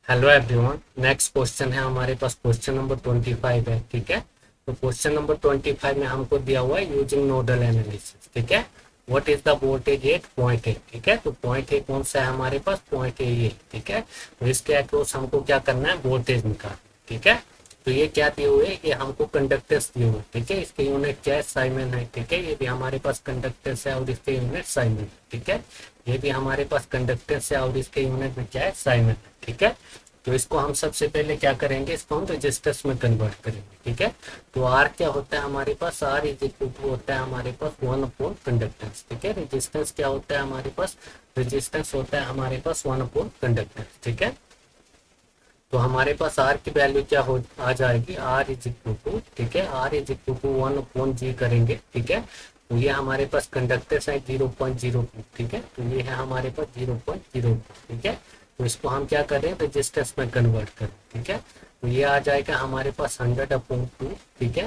Hello everyone, next question है हमारे पास। Question number 25 है। ठीक है, तो क्वेश्चन नंबर 25 में हमको दिया हुआ है यूजिंग नोडल एनालिसिस। ठीक है, what is the voltage at point A. ठीक है, तो पॉइंट ए कौन सा है हमारे पास? पॉइंट ए ये। ठीक है, तो इसके अक्रॉस हमको क्या करना है? वोल्टेज निकाल। ठीक है, तो ये क्या दिए हुए? ये हमको कंडक्टेंस दिए हुए। ठीक है, इसके यूनिट क्या है? साइमन है। ठीक है, ये भी हमारे पास कंडक्टेंस है और इसके यूनिट साइमन। ठीक है, ये भी हमारे पास कंडक्टेंस है और इसके यूनिट में क्या है? साइमन। ठीक है, तो इसको हम सबसे पहले क्या करेंगे? इसको हम रजिस्टर्स में कन्वर्ट करेंगे। ठीक है, तो आर क्या होता है हमारे पास? आर इज इक्वल टू होता है हमारे पास 1 अपॉन कंडक्टेंस। ठीक है, रेजिस्टेंस क्या होता है हमारे पास? रेजिस्टेंस होता है हमारे पास 1 अपॉन कंडक्टेंस। ठीक है, तो हमारे पास आर की वैल्यू क्या हो आ जाएगी? आर इज इक्वल टू, ठीक है, are is equal to 1/g करेंगे। ठीक है, तो ये हमारे पास कंडक्टेंस है 0.02। ठीक है, तो ये है हमारे पास 0.02। ठीक है, तो इसको हम क्या करें? रजिस्टेंस में कन्वर्ट करें। ठीक है, तो ये आ जाएगा हमारे पास 100/2। ठीक है,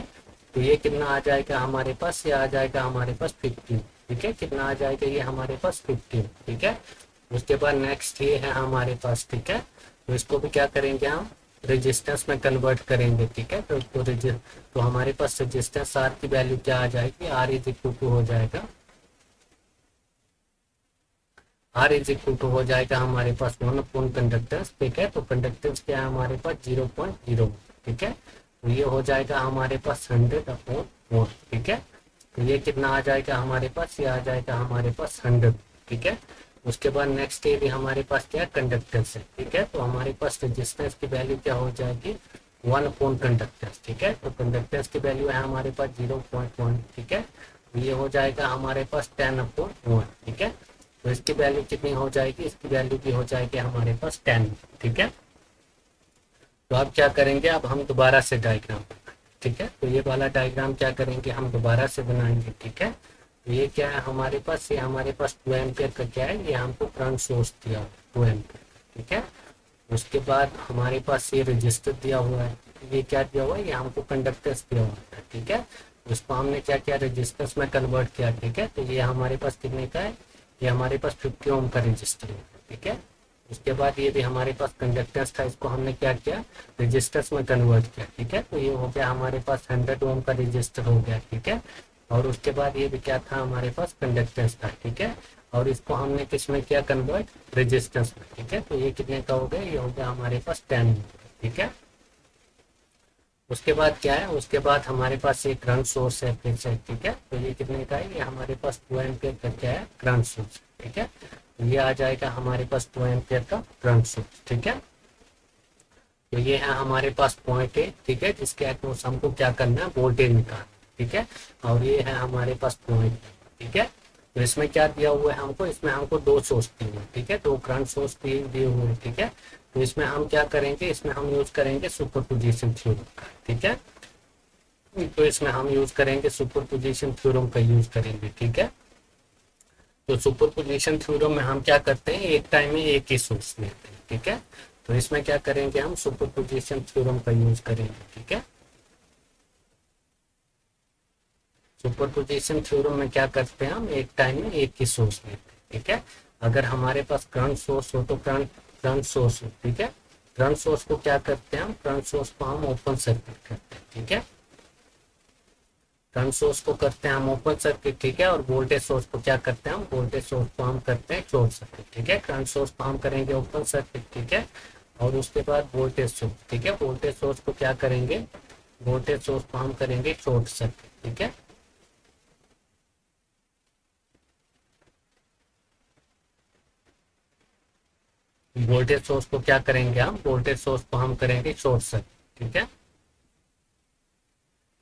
तो ये कितना आ जाएगा हमारे पास? ये आ जाएगा हमारे पास 15। ठीक है, कितना आ जाएगा? ये हमारे पास 15। ठीक है, उसके बाद नेक्स्ट ये है हमारे पास। ठीक है, तो इसको भी क्या करेंगे हम? रेजिस्टेंस में कन्वर्ट करेंगे। ठीक है, तो हमारे पास रेजिस्टेंस आर की वैल्यू क्या आ जाएगी? आर इज इक्वल टू हो जाएगा, आर इज इक्वल टू हो जाएगा हमारे पास 1 अपॉन कंडक्टेंस। ठीक है, तो कंडक्टेंस क्या है हमारे पास? 0.01। ठीक है, तो ये हो जाएगा हमारे पास 100/1। ठीक है, तो ये कितना आ जाएगा हमारे पास? ये आ जाएगा हमारे पास 100। ठीक है, उसके बाद नेक्स्ट ये भी हमारे पास क्या? कंडक्टेंस है। ठीक है, तो हमारे पास रेजिस्टेंस की वैल्यू क्या हो जाएगी? 1 अपॉन कंडक्टेंस। ठीक है, तो कंडक्टेंस की वैल्यू है हमारे पास 0.1। ठीक है, तो ये हो जाएगा हमारे पास 10/1। ठीक है, तो इसकी वैल्यू कितनी हो जाएगी? इसकी वैल्यू भी हो जाएगी हमारे पास 10। ठीक है, तो अब क्या करेंगे? अब हम दोबारा से डायग्राम, ठीक है, तो ये वाला डायग्राम क्या करेंगे? हम दोबारा से बनाएंगे। ठीक है, तो ये क्या है हमारे पास? ये हमारे पास 2 एम्पियर का क्या है? ये हमको करंट सोर्स दिया हुआ है 2 एम्पियर। ठीक है, उसके बाद हमारे पास ये रजिस्टर दिया हुआ है। ये क्या दिया हुआ है? ये हमको कंडक्टेंस दिया हुआ है। ठीक है, उसको हमने क्या किया? रजिस्टेंस में कन्वर्ट किया। ठीक है, तो ये हमारे पास कितने का है? ये हमारे पास 50 ओम का रजिस्टर है। ठीक है, उसके बाद ये भी हमारे पास कंडक्टेंस था, इसको हमने क्या किया? रजिस्टर्स में कन्वर्ट किया। ठीक है, तो ये हो गया हमारे पास 100 ओम का रजिस्टर हो गया। ठीक है, और उसके बाद ये भी क्या था हमारे पास? कंडक्टेंस था। ठीक है, और इसको हमने किस में किया? कन्वर्ट, रेजिस्टेंस में। ठीक है, तो ये कितने का हो गया? ये हो गया हमारे पास 10। ठीक है, उसके बाद क्या है? उसके बाद हमारे पास एक करंट सोर्स है फिर से। ठीक है, तो ये कितने का है? ये हमारे पास 2 एम्पियर का क्या है? Current source. ठीक है, तो ये आ जाएगा हमारे पास 2 एम्पियर का करंट सोर्स। ठीक है, तो ये है हमारे पास पॉइंट ए। ठीक है, जिसके अक्रॉस हमको क्या करना है? वोल्टेज निकालना। ठीक है, और ये है हमारे पास पॉइंट। ठीक है, तो इसमें क्या दिया हुआ है हमको? इसमें हमको 2 सोर्स दिए हुए हैं। ठीक है, 2 करंट सोर्स दिए हुए हैं। ठीक है, तो इसमें हम क्या करेंगे? इसमें हम यूज करेंगे सुपरपोजिशन थ्योरम का। ठीक है, तो इसमें हम यूज करेंगे सुपरपोजिशन थ्योरम का यूज करेंगे। ठीक है, तो सुपरपोजिशन थ्योरम में हम क्या करते हैं? एक टाइम में एक ही सोर्स लेते हैं। ठीक है, तो इसमें क्या करेंगे? हम सुपरपोजिशन थ्योरम का यूज करेंगे। ठीक है, सुपरपोजिशन थ्योरम में क्या करते हैं? हम एक टाइम में एक ही सोर्स लेते हैं। ठीक है, अगर हमारे पास करंट सोर्स हो तो करंट सोर्स हो। ठीक है, करंट सोर्स को क्या करते हैं? हम करंट सोर्स को हम ओपन सर्किट करते हैं। ठीक है, करंट सोर्स को करते हैं हम ओपन सर्किट। ठीक है, और वोल्टेज सोर्स को क्या करते हैं? हम वोल्टेज सोर्स को हम करते हैं शॉर्ट सर्किट। ठीक है, करंट सोर्स को हम करेंगे ओपन सर्किट। ठीक है, और उसके बाद वोल्टेज सोर्स। ठीक है, वोल्टेज सोर्स को क्या करेंगे? वोल्टेज सोर्स को हम करेंगे शॉर्ट सर्किट। ठीक है, वोल्टेज सोर्स को क्या करेंगे? हम वोल्टेज सोर्स को हम करेंगे शॉर्ट सर्किट। ठीक है,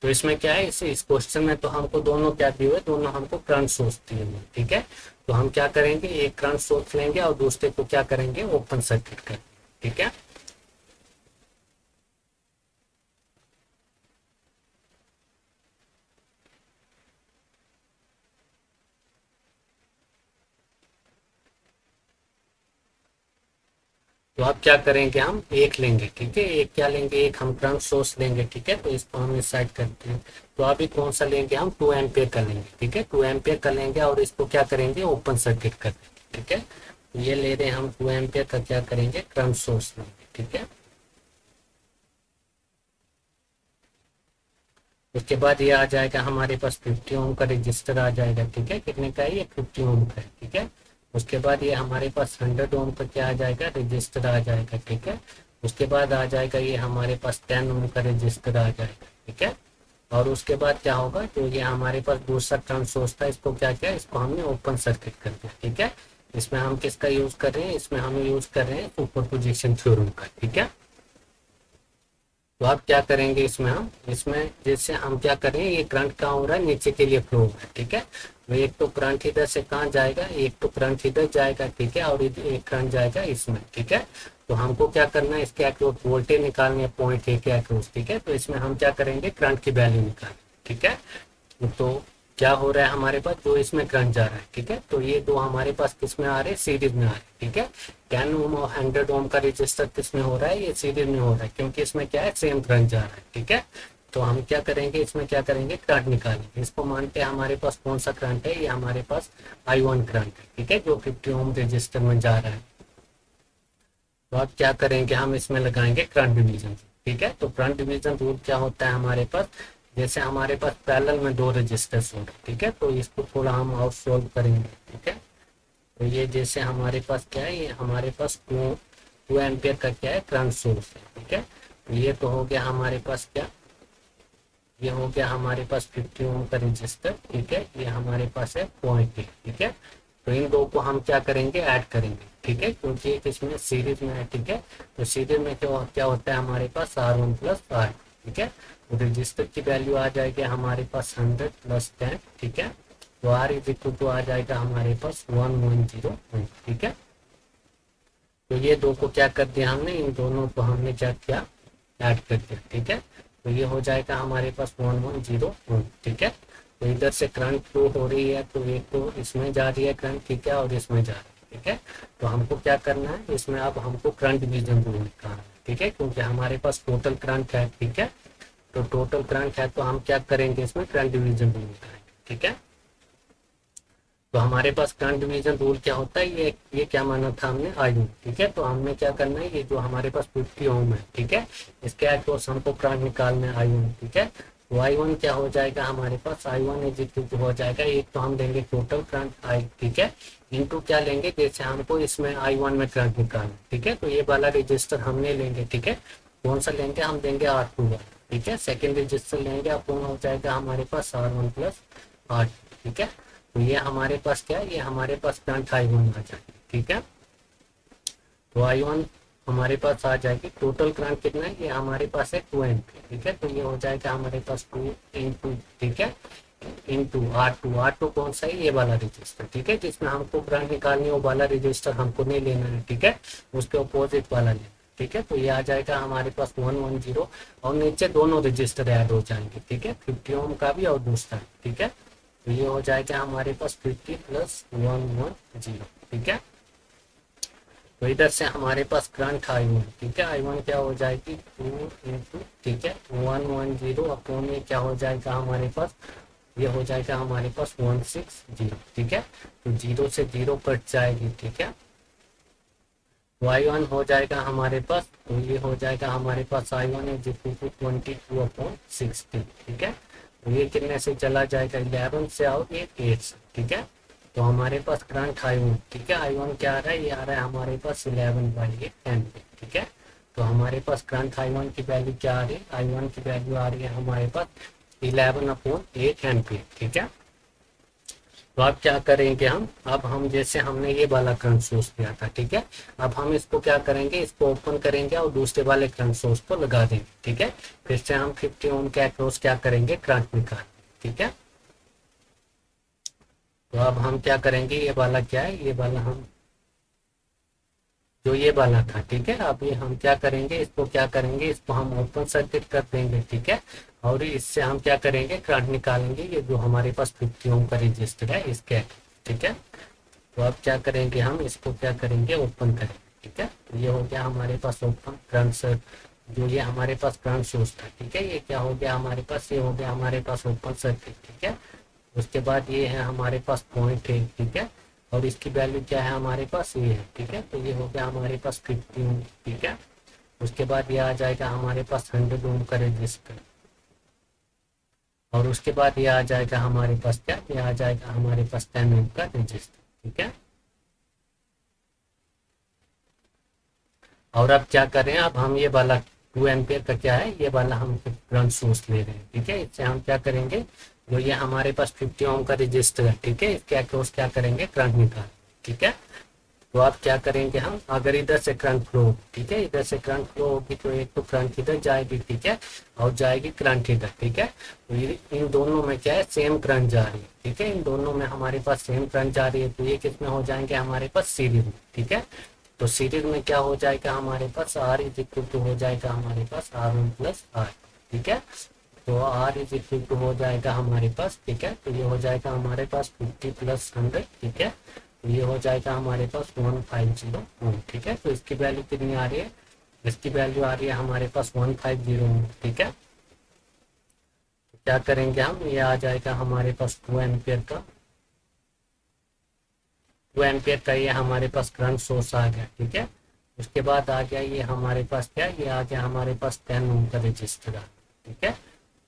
तो इसमें क्या है? इस क्वेश्चन में तो हमको दोनों क्या दिए हुए? दोनों हमको करंट सोर्स दिए हुए। ठीक है, तो हम क्या करेंगे? एक करंट सोर्स लेंगे और दूसरे को क्या करेंगे? ओपन सर्किट करेंगे। ठीक है, तो अब क्या करेंगे? हम एक लेंगे। ठीक है, एक क्या लेंगे? एक हम करंट सोर्स लेंगे। ठीक है, तो इसको हम इस साइड करते हैं। तो अभी कौन सा लेंगे? हम 2 एम्पियर का लेंगे। ठीक है, 2 एम्पियर का लेंगे और इसको क्या करेंगे? ओपन सर्किट कर देंगे। ठीक है, तो ये ले रहे हैं हम 2 एम्पियर का क्या करेंगे? करंट सोर्स लेंगे। ठीक है। उसके बाद ये आ जाएगा हमारे पास 50 ओम का रजिस्टर आ जाएगा, ठीक है। कितने का है ये? 50 ओम का है, ठीक है। उसके बाद ये हमारे पास 100 ओम का क्या आ जाएगा? रजिस्टर आ जाएगा, ठीक है। उसके बाद आ जाएगा ये हमारे पास 10 ओम का रजिस्टर आ जाएगा, ठीक है। और उसके बाद क्या होगा, तो ये हमारे पास दूसरा करंट सोर्स था, इसको क्या किया, इसको हमने ओपन सर्किट कर दिया, ठीक है। इसमें हम किसका यूज कर रहे हैं? इसमें हम यूज कर रहे हैं सुपरपोजिशन थ्योरम का, ठीक है। तो आप क्या करेंगे इसमें, हम इसमें जैसे हम क्या करें, ये करंट कहाँ हो रहा है? नीचे के लिए फ्लो हो रहा है, ठीक है। तो एक तो करंट इधर से कहाँ जाएगा, एक तो करंट इधर जाएगा, ठीक है, और एक करंट जाएगा इसमें, ठीक है। तो हमको क्या करना है, इसके अक्रॉस वोल्टेज निकालनी है, पॉइंट ए के अक्रॉस, ठीक है। तो इसमें हम क्या करेंगे, करंट की वैल्यू निकालेंगे, ठीक है। तो क्या हो रहा है हमारे पास, जो इसमें करंट जा रहा है, ठीक है। तो ये दो हमारे पास किस में आ रहे हैं? सीरीज में आ रहे हैं, ठीक है। 10 ओम और 100 ओम का रजिस्टर किस में हो रहा है? ये सीरीज में हो रहा है, क्योंकि इसमें क्या है, सेम करंट जा रहा है, ठीक है। तो हम क्या करेंगे, इसमें क्या करेंगे, करंट निकालेंगे। इसको मानते हैं हमारे पास कौन सा करंट है, ये हमारे पास I1 करंट है, ठीक है, जो 50 ओम रजिस्टर में जा रहा है। तो अब क्या करेंगे, हम इसमें लगाएंगे करंट डिवीजन, ठीक है। तो करंट डिवीजन रूल क्या होता है हमारे पास, जैसे हमारे पास पैरेलल में दो रजिस्टर्स होंगे, ठीक है। तो इसको थोड़ा हम और सोल्व करेंगे, ठीक है। तो ये जैसे हमारे पास क्या है, ये हमारे पास 2 एम्पियर का क्या है, करंट सोर्स है, ठीक है। तो ये तो हो गया हमारे पास क्या, ये हो गया हमारे पास 50 ओम का रजिस्टर, ठीक है। ये हमारे पास है पॉइंट, ठीक है। तो इन दो को हम क्या करेंगे, ऐड करेंगे, ठीक है, क्योंकि एक इसमें सीरीज में है, ठीक है। तो सीरीज में क्या होता है हमारे पास R1 प्लस R, ठीक है। तो रजिस्टर की वैल्यू आ जाएगी हमारे पास 100 प्लस 10, ठीक है। तो R इज इक्वल टू आ जाएगा हमारे पास 110, ठीक है। तो ये दो को क्या कर दिया हमने, इन दोनों को हमने क्या किया, ऐड कर दिया, ठीक है। तो ये हो जाएगा हमारे पास 1101, ठीक है। तो इधर से करंट फ्लो हो रही है, तो एक तो इसमें जा रही है करंट, ठीक है, और इसमें जा रही है, ठीक है। तो हमको क्या करना है इसमें, अब हमको करंट डिवीजन रूल निकालना है, ठीक है, क्योंकि हमारे पास टोटल करंट है, ठीक है। तो टोटल करंट है, तो हम क्या करेंगे, इसमें करंट डिवीजन रूल निकालेंगे, ठीक है। तो हमारे पास करंट डिवीजन रूल क्या होता है, ये क्या माना था हमने, I1, ठीक है। तो हमने क्या करना है, ये जो हमारे पास 50 ओम है, ठीक है, इसके अक्रॉस हमको करंट निकालना है I1, ठीक है। तो I1 क्या हो जाएगा हमारे पास, I1 इज इक्वल टू हो जाएगा, एक तो हम लेंगे टोटल करंट I, ठीक है, इनटू क्या लेंगे, जैसे हमको इसमें I1 में करंट निकालना, ठीक है। तो ये वाला रजिस्टर हमने लेंगे, ठीक है। कौन सा लेंगे, हम देंगे R2 वाला, ठीक है। सेकेंड रजिस्टर लेंगे, अब कौन हो जाएगा हमारे पास R1 प्लस R, ठीक है। तो ये हमारे पास क्या है, ये हमारे पास करंट I1 आ जाएगी, ठीक है। तो I1 हमारे पास आ जाएगी, टोटल करंट कितना है, ये हमारे पास है 2 एम्पियर, ठीक है। तो ये हो जाएगा हमारे पास 2 इंटू, ठीक है, इंटू R2 कौन सा है, ये वाला रजिस्टर, ठीक है, जिसमें हमको करंट निकालनी है, वो वाला रजिस्टर हमको नहीं लेना है, ठीक है, उसके अपोजिट वाला लेना, ठीक है। तो ये आ जाएगा हमारे पास 110, और नीचे दोनों रजिस्टर ऐड हो जाएंगे, ठीक है, 50 ओम का भी और दूसरा, ठीक है। तो ये हो जाएगा हमारे पास 50 प्लस 110, ठीक है। तो इधर से हमारे पास करंट I1, ठीक है, I1 क्या हो जाएगी 2 इंटू, ठीक है, 110 अपॉन ये क्या हो जाएगा हमारे पास, ये हो जाएगा हमारे पास 160, ठीक है। तो 0 से 0 कट जाएगी, ठीक है। तो I1 हो जाएगा हमारे पास, तो ये हो जाएगा हमारे पास I1 is equal to 22 upon 60, ठीक है। तो ये कितने से चला जाएगा, 11 से और ये 8 से, ठीक है। तो हमारे पास करंट I1, ठीक है, I1 क्या आ रहा है, ये आ रहा है हमारे पास 11/8 एम्पियर, ठीक है। तो हमारे पास करंट I1 की वैल्यू क्या आ रही है, I1 की वैल्यू आ रही है हमारे पास 11/8 एम्पियर, ठीक है। तो अब क्या करेंगे अब हम जैसे हमने ये वाला करंट सोर्स लिया था, ठीक है, अब हम इसको क्या करेंगे, इसको ओपन करेंगे और दूसरे वाले करंट सोर्स को लगा देंगे, ठीक है। फिर से हम 50 ओम के अक्रॉस क्या करेंगे, करंट निकाल, ठीक है। तो अब हम क्या करेंगे, ये वाला क्या है, ये वाला हम जो ये वाला था, ठीक है, अब ये हम क्या करेंगे, इसको क्या करेंगे, इसको हम ओपन सर्किट कर देंगे, ठीक है। और इससे हम क्या करेंगे, करंट निकालेंगे, ये जो हमारे पास 50 ओम का रजिस्टर है इसके, ठीक है। तो अब क्या करेंगे, हम इसको क्या करेंगे, ओपन करेंगे, ठीक है। तो ये हो गया हमारे पास ओपन करंट, जो ये हमारे पास करंट सोर्स था, ठीक है, ये क्या हो गया हमारे पास, ये हो गया हमारे पास ओपन सर्किट, ठीक है। उसके बाद ये है हमारे पास पॉइंट है, ठीक है, और इसकी वैल्यू क्या है हमारे पास, ये है, ठीक है। तो ये हो गया हमारे पास 50, ठीक है। उसके बाद ये आ जाएगा हमारे पास 100 ओम का रेजिस्टर, और उसके बाद ये आ जाएगा हमारे पास क्या, ये आ जाएगा हमारे पास 10 ओम का रेजिस्टर, ठीक है। और अब क्या करें, अब हम ये वाला 2 एम्पियर का क्या है, ये वाला हम करंट सोर्स ले रहे हैं, ठीक है। इससे हम क्या करेंगे, जो ये हमारे पास 50 ओम का रजिस्टर है, ठीक है, इसके अक्रॉस क्या करेंगे, करंट निकाल, ठीक है। तो आप क्या करेंगे, हम अगर इधर से करंट फ्लो होगी, ठीक है, इधर से करंट फ्लो होगी तो एक तो करंट इधर जाएगी, ठीक है, और जाएगी करंट इधर, ठीक है। तो इन दोनों में क्या है, सेम करंट जा रही है, ठीक है, इन दोनों में हमारे पास सेम करंट जा रही है, तो ये कितने हो जाएंगे हमारे पास, सीरीज में, ठीक है। तो सीरीज में क्या हो जाएगा हमारे पास, आर इज इक्वल टू हो जाएगा हमारे पास R1 प्लस R, ठीक है। तो आर इज इक्वल टू हो जाएगा हमारे पास, ठीक है, तो ये हो जाएगा हमारे पास 50 प्लस 100, ठीक है, तो ये हो जाएगा हमारे पास 150 ओम, ठीक है। तो इसकी वैल्यू कितनी आ रही है, इसकी वैल्यू आ रही है हमारे पास 150 ओम, ठीक है। तो क्या करेंगे हम, ये आ जाएगा हमारे पास 2 एम्पियर का, 2 एम्पियर का ये हमारे पास करंट सोर्स आ गया, ठीक है। उसके बाद आ गया ये हमारे पास क्या, ये आ गया हमारे पास 10 ओम का रजिस्टर आ, ठीक है।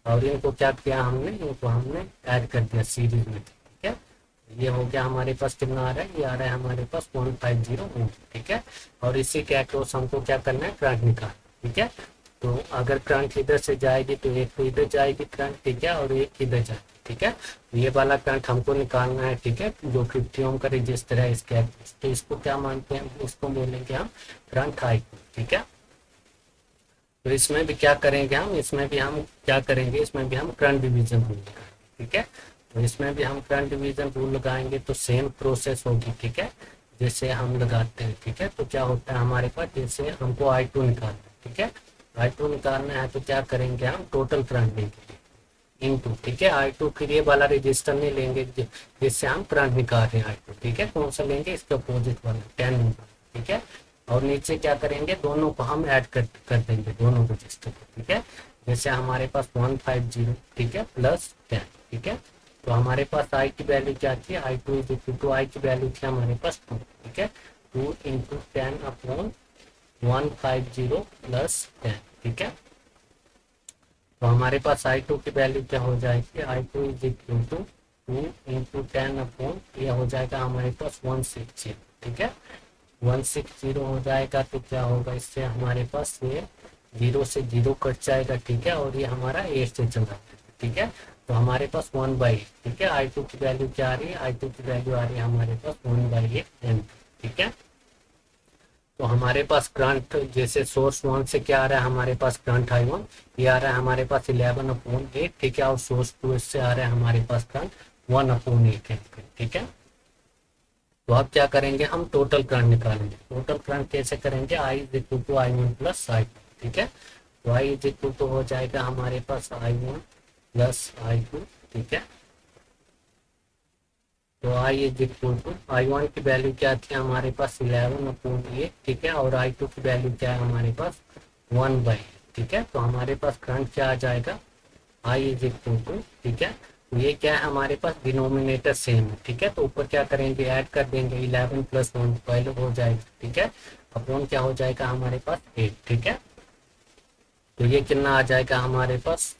और इनको क्या किया हमने, इनको हमने ऐड कर दिया सीरीज में, ठीक है। ये हो गया हमारे पास कितना आ रहा है, ये आ रहा है हमारे पास 150 ओम, ठीक है। और इसी के अक्रॉस हमको क्या करना है, करंट निकाल, ठीक है। तो अगर करंट इधर से जाएगी तो एक तो इधर जाएगी करंट, ठीक है, और एक इधर जाएगी, ठीक है। ये वाला करंट हमको निकालना है, ठीक है, जो 50 ओम का रजिस्टर है इसके अक्रॉस, तो इसको क्या मानते हैं, इसको बोलेंगे हम करंट आई, ठीक है। तो इसमें भी क्या करेंगे हम, इसमें भी हम क्या करेंगे, इसमें भी हम करंट डिवीजन रूल लगाएंगे, ठीक है। तो इसमें भी हम करंट डिवीजन रूल लगाएंगे तो सेम प्रोसेस होगी, ठीक है, जैसे हम लगाते हैं, ठीक है। तो क्या होता है हमारे पास, जैसे हमको I2 निकालना है, ठीक है, I2 निकालना है तो क्या करेंगे हम, टोटल करंट लेंगे इनटू, ठीक है, I2 फिर ये वाला रजिस्टर नहीं लेंगे जिससे हम करंट निकाल रहे हैं I2, ठीक है, कौन सा लेंगे, इसके अपोजिट वाला 10 ओम, ठीक है। और नीचे क्या करेंगे, दोनों को हम ऐड कर देंगे, दोनों रजिस्टर को, ठीक है। जैसे हमारे पास 150, ठीक है, प्लस 10, ठीक है। तो हमारे पास आई की वैल्यू क्या थी, I2 इज इक्वल टू, आई की वैल्यू थी हमारे पास 2, ठीक है, 2 इंटू 10 अपॉन 150 प्लस 10, ठीक है। तो हमारे पास I2 की वैल्यू क्या हो जाएगी, I2 is equal to 2 into 10 upon, ये हो जाएगा हमारे पास 160, ठीक है, 160 हो जाएगा। तो क्या होगा, इससे हमारे पास ये 0 से 0 कट जाएगा, ठीक है, और ये हमारा 8 से चला जाएगा, ठीक है। तो हमारे पास 1/8, ठीक है, I2 की वैल्यू क्या आ रही है, I2 की वैल्यू आ रही है हमारे पास 1/8 एम्पियर, ठीक है। तो हमारे पास करंट जैसे सोर्स 1 से क्या आ रहा है हमारे पास करंट I1, ये आ रहा है हमारे पास 11/8, ठीक है, और सोर्स 2 से आ रहा है हमारे पास करंट 1/8 एम्पियर, ठीक है। तो अब क्या करेंगे, हम टोटल करंट निकालेंगे, टोटल करंट कैसे करेंगे, I is equal to I1 plus I2, ठीक है। तो I इज इक्वल टू हो जाएगा हमारे पास I1 प्लस I2, ठीक है। तो I is equal to, I1 की वैल्यू क्या थी हमारे पास 11/8, ठीक है, और I2 की वैल्यू क्या है हमारे पास 1/8, ठीक है। तो हमारे पास करंट क्या आ जाएगा, I इज इक्वल टू, ठीक है, तो ये क्या है हमारे पास, डिनोमिनेटर सेम है, ठीक है। तो ऊपर क्या करेंगे, ऐड कर देंगे, 11 प्लस 1 12 हो जाएगा, ठीक है, अपॉन क्या हो जाएगा हमारे पास 8, ठीक है। तो ये कितना आ जाएगा हमारे पास,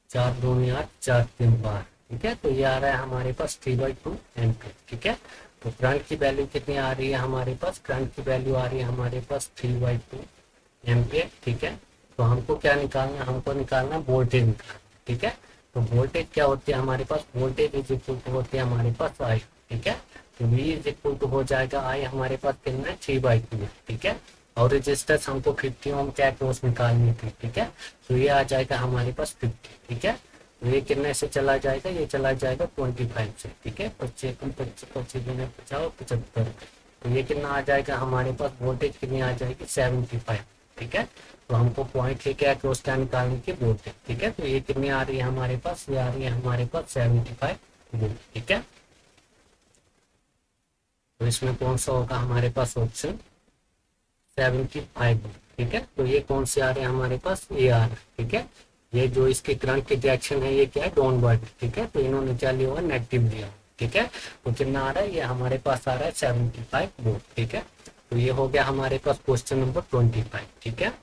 4 2 8 4 3 12, ठीक है। तो ये आ रहा है हमारे पास 3/2 एम्पियर, ठीक है। तो करंट की वैल्यू कितनी आ रही है हमारे पास, करंट की वैल्यू आ रही है हमारे पास 3/2 एम्पियर, ठीक है। तो हमको क्या निकालना, हमको निकालना वोल्टेज निकालना, ठीक है। तो वोल्टेज क्या होती है हमारे पास, वोल्टेज इज इक्वल टू होती है हमारे पास I, ठीक है। तो V इज इक्वल टू हो जाएगा I हमारे पास कितना है 3/2, ठीक है। और रजिस्टर्स हमको 50 ओम के अक्रॉस निकालनी थी, ठीक है। तो ये आ जाएगा हमारे पास 50, ठीक है। तो ये कितने से चला जाएगा, ये चला जाएगा 25 से, ठीक है, 25 25 25 50 75, तो ये कितना आ जाएगा हमारे पास, वोल्टेज कितनी आ जाएगी 75, ठीक है। तो हमको पॉइंट लेके अक्रॉस क्या निकालने की वोल्टेज, ठीक है। तो ये कितनी आ रही है हमारे पास, ये आ रही है हमारे पास 75 वोल्ट, ठीक है। तो इसमें कौन सा होगा हमारे पास ऑप्शन 75 वोल्ट, ठीक है। तो ये कौन से आ रहे हैं हमारे पास, ये आ रहा है, ठीक है। ये जो इसके करंट की डायरेक्शन है ये क्या है, डाउनवर्ड, ठीक है। तो इन्होंने क्या लिया हुआ, नेगेटिव लिया, ठीक है। तो कितना आ रहा है, ये हमारे पास आ रहा है 75 वोल्ट, ठीक है। तो ये हो गया हमारे पास क्वेश्चन नंबर 25, ठीक है।